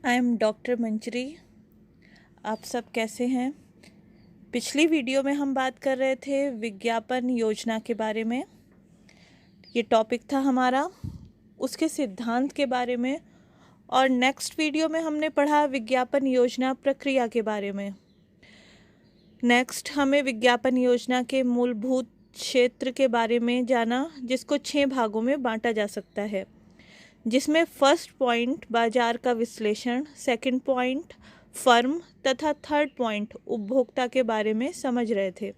I am doctor मंजरी। आप सब कैसे हैं? पिछली वीडियो में हम बात कर रहे थे विज्ञापन योजना के बारे में। ये टॉपिक था हमारा, उसके सिद्धांत के बारे में। और नेक्स्ट वीडियो में हमने पढ़ा विज्ञापन योजना प्रक्रिया के बारे में। नेक्स्ट हमें विज्ञापन योजना के मूलभूत क्षेत्र के बारे में जाना, जिसको 6 भागों में बांटा जा सकता है, जिसमें फर्स्ट पॉइंट बाजार का विश्लेषण, सेकंड पॉइंट फर्म तथा थर्ड पॉइंट उपभोक्ता के बारे में समझ रहे थे।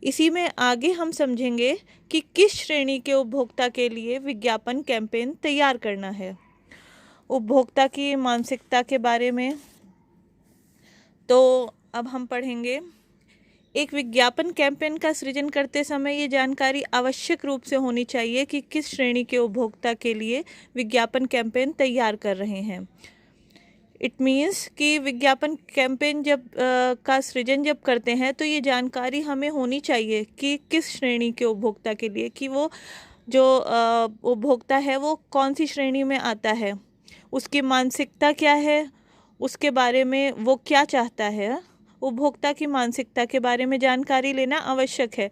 इसी में आगे हम समझेंगे कि किस श्रेणी के उपभोक्ता के लिए विज्ञापन कैंपेन तैयार करना है। उपभोक्ता की मानसिकता के बारे में तो अब हम पढ़ेंगे। एक विज्ञापन कैंपेन का सृजन करते समय ये जानकारी आवश्यक रूप से होनी चाहिए कि किस श्रेणी के उपभोक्ता के लिए विज्ञापन कैंपेन तैयार कर रहे हैं। इट मीन्स कि विज्ञापन कैंपेन का सृजन जब करते हैं तो ये जानकारी हमें होनी चाहिए कि किस श्रेणी के उपभोक्ता के लिए, कि वो जो उपभोक्ता है वो कौन सी श्रेणी में आता है, उसकी मानसिकता क्या है, उसके बारे में वो क्या चाहता है। उपभोक्ता की मानसिकता के बारे में जानकारी लेना आवश्यक है।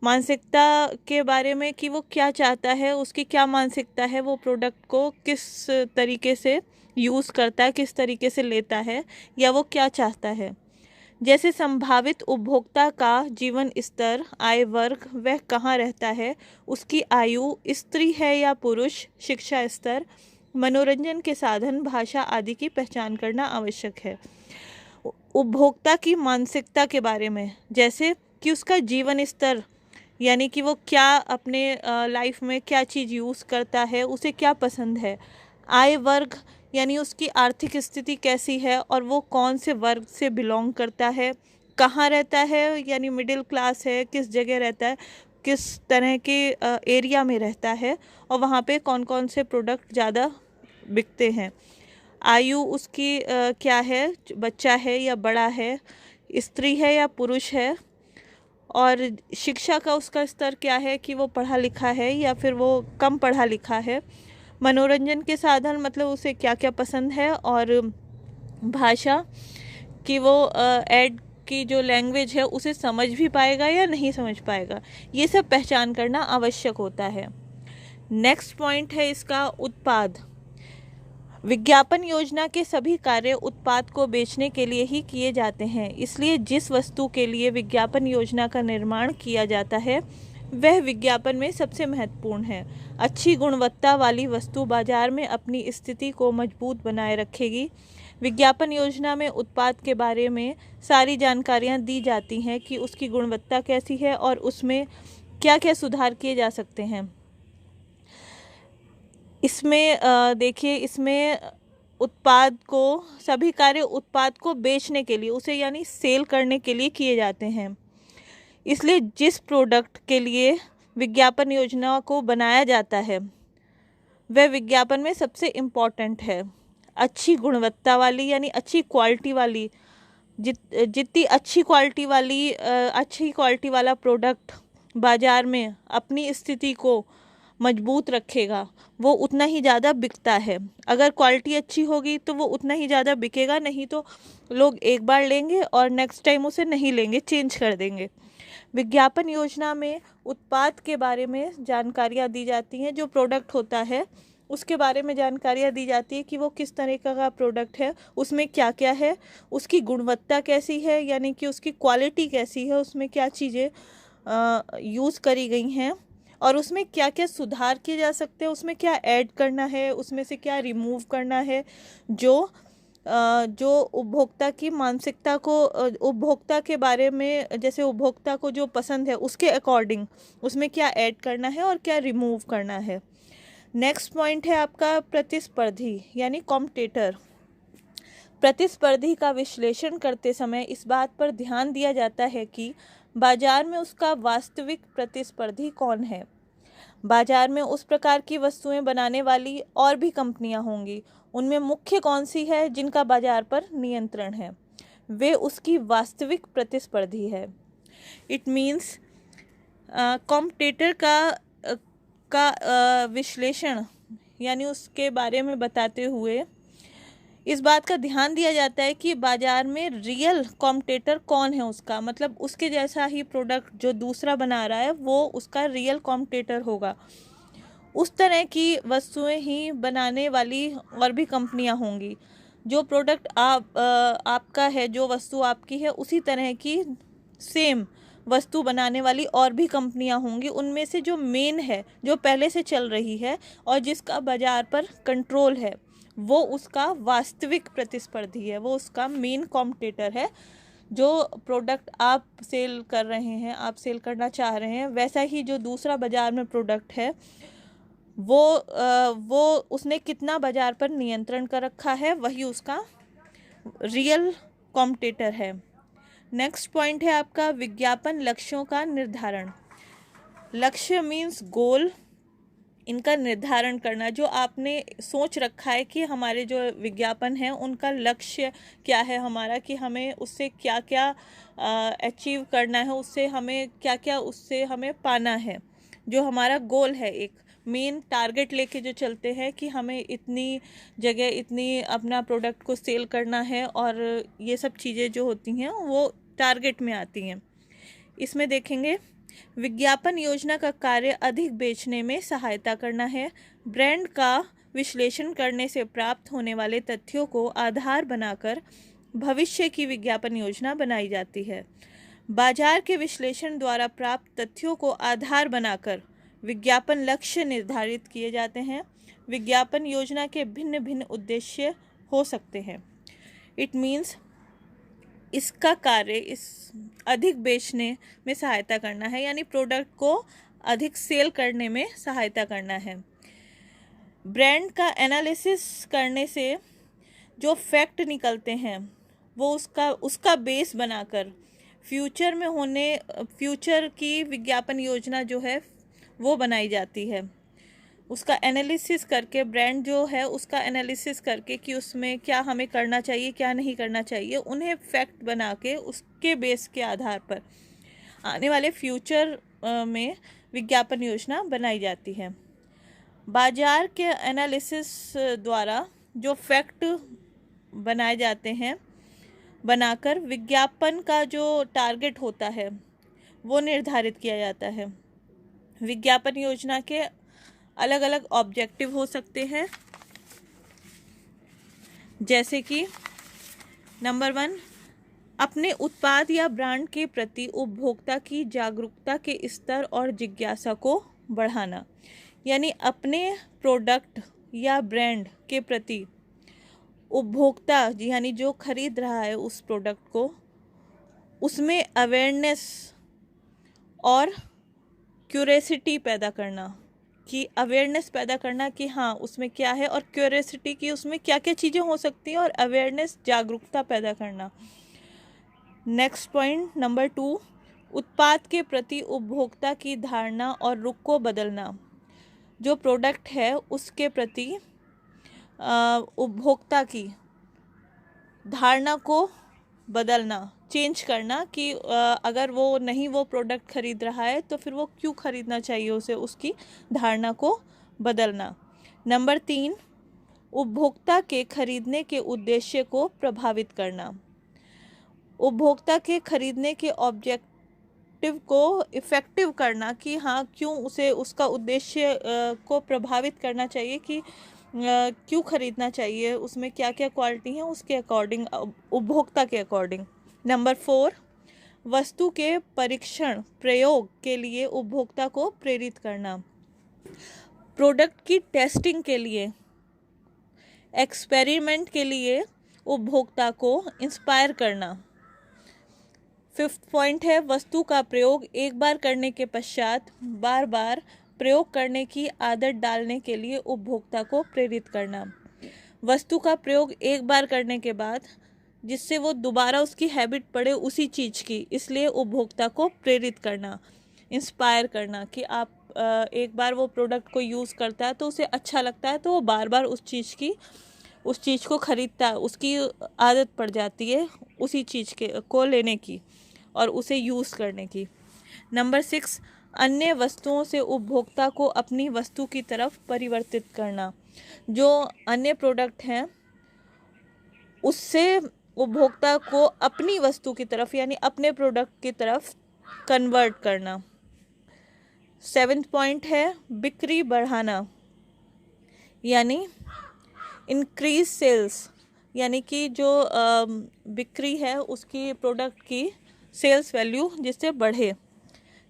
मानसिकता के बारे में कि वो क्या चाहता है, उसकी क्या मानसिकता है, वो प्रोडक्ट को किस तरीके से यूज़ करता है, किस तरीके से लेता है, या वो क्या चाहता है। जैसे संभावित उपभोक्ता का जीवन स्तर, आय वर्ग, वह कहाँ रहता है, उसकी आयु, स्त्री है या पुरुष, शिक्षा स्तर, मनोरंजन के साधन, भाषा आदि की पहचान करना आवश्यक है। उपभोक्ता की मानसिकता के बारे में, जैसे कि उसका जीवन स्तर, यानी कि वो क्या अपने लाइफ में क्या चीज़ यूज़ करता है, उसे क्या पसंद है। आय वर्ग, यानी उसकी आर्थिक स्थिति कैसी है और वो कौन से वर्ग से बिलोंग करता है। कहाँ रहता है, यानी मिडिल क्लास है, किस जगह रहता है, किस तरह के एरिया में रहता है, और वहाँ पे कौन कौन से प्रोडक्ट ज़्यादा बिकते हैं। आयु उसकी क्या है, बच्चा है या बड़ा है, स्त्री है या पुरुष है, और शिक्षा का उसका स्तर क्या है, कि वो पढ़ा लिखा है या फिर वो कम पढ़ा लिखा है। मनोरंजन के साधन, मतलब उसे क्या क्या पसंद है। और भाषा, कि वो ऐड की जो लैंग्वेज है उसे समझ भी पाएगा या नहीं समझ पाएगा। ये सब पहचान करना आवश्यक होता है। नेक्स्ट पॉइंट है इसका उत्पाद। विज्ञापन योजना के सभी कार्य उत्पाद को बेचने के लिए ही किए जाते हैं, इसलिए जिस वस्तु के लिए विज्ञापन योजना का निर्माण किया जाता है वह विज्ञापन में सबसे महत्वपूर्ण है। अच्छी गुणवत्ता वाली वस्तु बाजार में अपनी स्थिति को मजबूत बनाए रखेगी। विज्ञापन योजना में उत्पाद के बारे में सारी जानकारियां दी जाती हैं कि उसकी गुणवत्ता कैसी है और उसमें क्या क्या सुधार किए जा सकते हैं। इसमें देखिए, इसमें उत्पाद को, सभी कार्य उत्पाद को बेचने के लिए, उसे यानी सेल करने के लिए किए जाते हैं। इसलिए जिस प्रोडक्ट के लिए विज्ञापन योजना को बनाया जाता है वह विज्ञापन में सबसे इम्पॉर्टेंट है। अच्छी गुणवत्ता वाली, यानी अच्छी क्वालिटी वाली, जितनी अच्छी क्वालिटी वाला प्रोडक्ट बाजार में अपनी स्थिति को मजबूत रखेगा वो उतना ही ज़्यादा बिकता है। अगर क्वालिटी अच्छी होगी तो वो उतना ही ज़्यादा बिकेगा, नहीं तो लोग एक बार लेंगे और नेक्स्ट टाइम उसे नहीं लेंगे, चेंज कर देंगे। विज्ञापन योजना में उत्पाद के बारे में जानकारियाँ दी जाती हैं। जो प्रोडक्ट होता है उसके बारे में जानकारियाँ दी जाती है कि वो किस तरह का प्रोडक्ट है, उसमें क्या क्या है, उसकी गुणवत्ता कैसी है, यानी कि उसकी क्वालिटी कैसी है, उसमें क्या चीज़ें यूज़ करी गई हैं और उसमें क्या क्या सुधार किए जा सकते हैं, उसमें क्या ऐड करना है, उसमें से क्या रिमूव करना है, जो उपभोक्ता की मानसिकता को, उपभोक्ता के बारे में, जैसे उपभोक्ता को जो पसंद है उसके अकॉर्डिंग उसमें क्या ऐड करना है और क्या रिमूव करना है। नेक्स्ट पॉइंट है आपका प्रतिस्पर्धी, यानी कॉम्पिटिटर। प्रतिस्पर्धी का विश्लेषण करते समय इस बात पर ध्यान दिया जाता है कि बाजार में उसका वास्तविक प्रतिस्पर्धी कौन है। बाजार में उस प्रकार की वस्तुएं बनाने वाली और भी कंपनियां होंगी, उनमें मुख्य कौन सी है जिनका बाजार पर नियंत्रण है, वे उसकी वास्तविक प्रतिस्पर्धी है। इट मीन्स कॉम्पिटिटर का विश्लेषण, यानी उसके बारे में बताते हुए इस बात का ध्यान दिया जाता है कि बाजार में रियल कॉम्पिटिटर कौन है उसका, मतलब उसके जैसा ही प्रोडक्ट जो दूसरा बना रहा है वो उसका रियल कॉम्पिटिटर होगा। उस तरह की वस्तुएं ही बनाने वाली और भी कंपनियां होंगी। जो प्रोडक्ट आपका है, जो वस्तु आपकी है, उसी तरह की सेम वस्तु बनाने वाली और भी कंपनियां होंगी। उनमें से जो मेन है, जो पहले से चल रही है और जिसका बाजार पर कंट्रोल है, वो उसका वास्तविक प्रतिस्पर्धी है, वो उसका मेन कॉम्पिटिटर है। जो प्रोडक्ट आप सेल कर रहे हैं, आप सेल करना चाह रहे हैं, वैसा ही जो दूसरा बाजार में प्रोडक्ट है वो उसने कितना बाजार पर नियंत्रण कर रखा है, वही उसका रियल कॉम्पिटिटर है। नेक्स्ट पॉइंट है आपका विज्ञापन लक्ष्यों का निर्धारण। लक्ष्य मीन्स गोल, इनका निर्धारण करना। जो आपने सोच रखा है कि हमारे जो विज्ञापन हैं उनका लक्ष्य क्या है हमारा, कि हमें उससे क्या क्या अचीव करना है, उससे हमें क्या क्या उससे हमें पाना है। जो हमारा गोल है, एक मेन टारगेट लेके जो चलते हैं कि हमें इतनी जगह इतनी अपना प्रोडक्ट को सेल करना है, और ये सब चीज़ें जो होती हैं वो टारगेट में आती हैं। इसमें देखेंगे विज्ञापन योजना का कार्य अधिक बेचने में सहायता करना है। ब्रांड का विश्लेषण करने से प्राप्त होने वाले तथ्यों को आधार बनाकर भविष्य की विज्ञापन योजना बनाई जाती है। बाजार के विश्लेषण द्वारा प्राप्त तथ्यों को आधार बनाकर विज्ञापन लक्ष्य निर्धारित किए जाते हैं। विज्ञापन योजना के भिन्न भिन्न उद्देश्य हो सकते हैं। इट मीन्स इसका कार्य इस अधिक बेचने में सहायता करना है, यानी प्रोडक्ट को अधिक सेल करने में सहायता करना है। ब्रांड का एनालिसिस करने से जो फैक्ट निकलते हैं वो उसका बेस बनाकर फ्यूचर की विज्ञापन योजना जो है वो बनाई जाती है। उसका एनालिसिस करके, ब्रांड जो है उसका एनालिसिस करके कि उसमें क्या हमें करना चाहिए, क्या नहीं करना चाहिए, उन्हें फैक्ट बना के उसके बेस के आधार पर आने वाले फ्यूचर में विज्ञापन योजना बनाई जाती है। बाजार के एनालिसिस द्वारा जो फैक्ट बनाए जाते हैं, बनाकर विज्ञापन का जो टारगेट होता है वो निर्धारित किया जाता है। विज्ञापन योजना के अलग अलग ऑब्जेक्टिव हो सकते हैं, जैसे कि नंबर 1, अपने उत्पाद या ब्रांड के प्रति उपभोक्ता की जागरूकता के स्तर और जिज्ञासा को बढ़ाना। यानी अपने प्रोडक्ट या ब्रांड के प्रति उपभोक्ता यानी जो खरीद रहा है उस प्रोडक्ट को, उसमें अवेयरनेस और क्यूरियोसिटी पैदा करना, कि अवेयरनेस पैदा करना कि हाँ उसमें क्या है, और क्यूरियोसिटी की उसमें क्या क्या चीज़ें हो सकती हैं, और अवेयरनेस जागरूकता पैदा करना। नेक्स्ट पॉइंट नंबर 2, उत्पाद के प्रति उपभोक्ता की धारणा और रुख को बदलना। जो प्रोडक्ट है उसके प्रति उपभोक्ता की धारणा को बदलना, चेंज करना, कि अगर वो प्रोडक्ट खरीद रहा है तो फिर वो क्यों खरीदना चाहिए उसे, उसकी धारणा को बदलना। नंबर 3, उपभोक्ता के खरीदने के उद्देश्य को प्रभावित करना। उपभोक्ता के खरीदने के ऑब्जेक्टिव को इफ़ेक्टिव करना, कि हाँ क्यों उसे उसका उद्देश्य को प्रभावित करना चाहिए, कि क्यों खरीदना चाहिए, उसमें क्या क्या क्वालिटी है उसके अकॉर्डिंग, उपभोक्ता के अकॉर्डिंग। नंबर 4, वस्तु के परीक्षण प्रयोग के लिए उपभोक्ता को प्रेरित करना। प्रोडक्ट की टेस्टिंग के लिए, एक्सपेरिमेंट के लिए उपभोक्ता को इंस्पायर करना। 5th पॉइंट है वस्तु का प्रयोग एक बार करने के पश्चात बार बार प्रयोग करने की आदत डालने के लिए उपभोक्ता को प्रेरित करना। वस्तु का प्रयोग एक बार करने के बाद जिससे वो दोबारा उसकी हैबिट पड़े उसी चीज़ की, इसलिए उपभोक्ता को प्रेरित करना, इंस्पायर करना, कि आप एक बार वो प्रोडक्ट को यूज़ करता है तो उसे अच्छा लगता है तो वो बार बार उस चीज़ को खरीदता है, उसकी आदत पड़ जाती है उसी चीज़ को लेने की और उसे यूज़ करने की। नंबर 6, अन्य वस्तुओं से उपभोक्ता को अपनी वस्तु की तरफ परिवर्तित करना। जो अन्य प्रोडक्ट हैं उससे उपभोक्ता को अपनी वस्तु की तरफ यानी अपने प्रोडक्ट की तरफ कन्वर्ट करना। 7th पॉइंट है बिक्री बढ़ाना, यानी इंक्रीज सेल्स, यानी कि जो बिक्री है उसकी प्रोडक्ट की सेल्स वैल्यू जिससे बढ़े।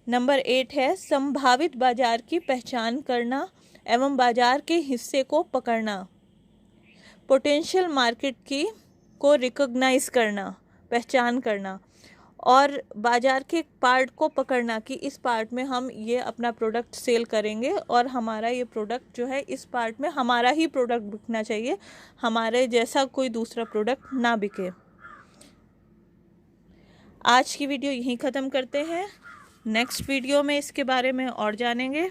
नंबर 8 है संभावित बाजार की पहचान करना एवं बाजार के हिस्से को पकड़ना, पोटेंशियल मार्केट की को रिकॉग्नाइज करना, पहचान करना, और बाजार के पार्ट को पकड़ना कि इस पार्ट में हम ये अपना प्रोडक्ट सेल करेंगे और हमारा ये प्रोडक्ट जो है इस पार्ट में हमारा ही प्रोडक्ट बिकना चाहिए, हमारे जैसा कोई दूसरा प्रोडक्ट ना बिके। आज की वीडियो यहीं ख़त्म करते हैं। नेक्स्ट वीडियो में इसके बारे में और जानेंगे।